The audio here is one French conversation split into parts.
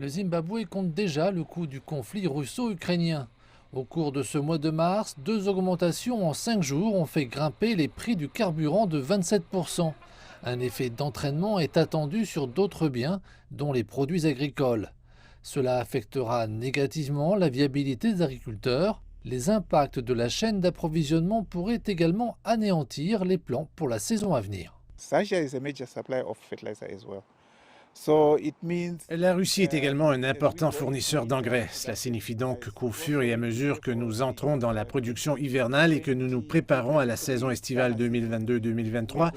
Le Zimbabwe compte déjà le coût du conflit russo-ukrainien. Au cours de ce mois de mars, 2 augmentations en 5 jours ont fait grimper les prix du carburant de 27%. Un effet d'entraînement est attendu sur d'autres biens, dont les produits agricoles. Cela affectera négativement la viabilité des agriculteurs. Les impacts de la chaîne d'approvisionnement pourraient également anéantir les plans pour la saison à venir. Russia is a major supplier of fertilizer as well. So it means La Russie est également un important fournisseur d'engrais. Cela signifie donc qu'au fur et à mesure que nous entrons dans la production hivernale et que nous nous préparons à la saison estivale 2022-2023,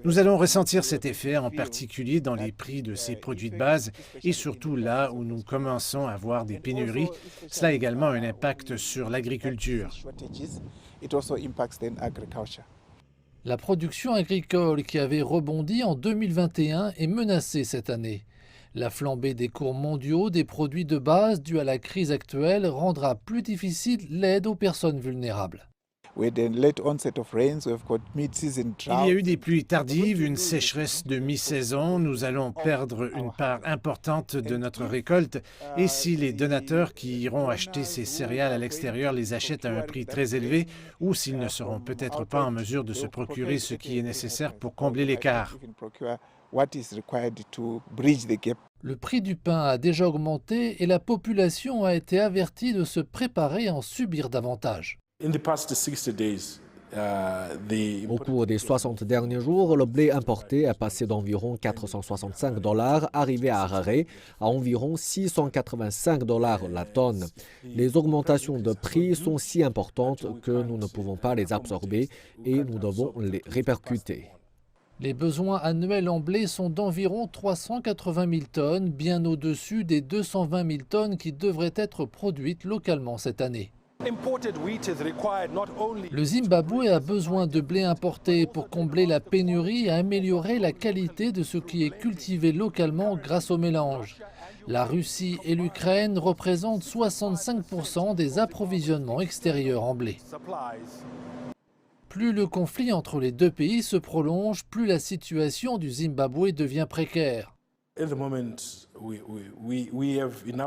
nous allons ressentir cet effet, en particulier dans les prix de ces produits de base et surtout là où nous commençons à voir des pénuries. Cela a également un impact sur l'agriculture. shortages, it also impacts then agriculture. La production agricole qui avait rebondi en 2021 est menacée cette année. La flambée des cours mondiaux des produits de base due à la crise actuelle rendra plus difficile l'aide aux personnes vulnérables. With the late onset of rains, we've got mid-season Il y a drought. eu des pluies tardives, une sécheresse de mi-saison. Nous allons perdre une part importante de notre récolte. Et si les donateurs qui iront acheter ces céréales à l'extérieur les achètent à un prix très élevé, ou s'ils ne seront peut-être pas en mesure de se procurer ce qui est nécessaire pour combler l'écart. Even procure what is required to bridge the gap. Le prix du pain a déjà augmenté et la population a été avertie de se préparer à en subir davantage. Au cours des 60 derniers jours, le blé importé est passé d'environ 465 $, arrivé à Harare, à environ 685 $ la tonne. Les augmentations de prix sont si importantes que nous ne pouvons pas les absorber et nous devons les répercuter. Les besoins annuels en blé sont d'environ 380 000 tonnes, bien au-dessus des 220 000 tonnes qui devraient être produites localement cette année. Le Zimbabwe a besoin de blé importé pour combler la pénurie et améliorer la qualité de ce qui est cultivé localement grâce au mélange. La Russie et l'Ukraine représentent 65% des approvisionnements extérieurs en blé. Plus le conflit entre les deux pays se prolonge, plus la situation du Zimbabwe devient précaire.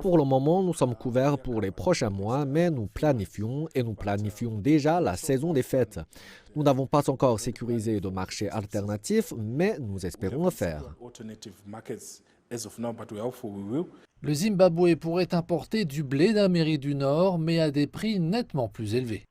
Pour le moment, nous sommes couverts pour les prochains mois, mais nous planifions déjà la saison des fêtes. Nous n'avons pas encore sécurisé de marché alternatif, mais nous espérons le faire. Le Zimbabwe pourrait importer du blé d'Amérique du Nord, mais à des prix nettement plus élevés.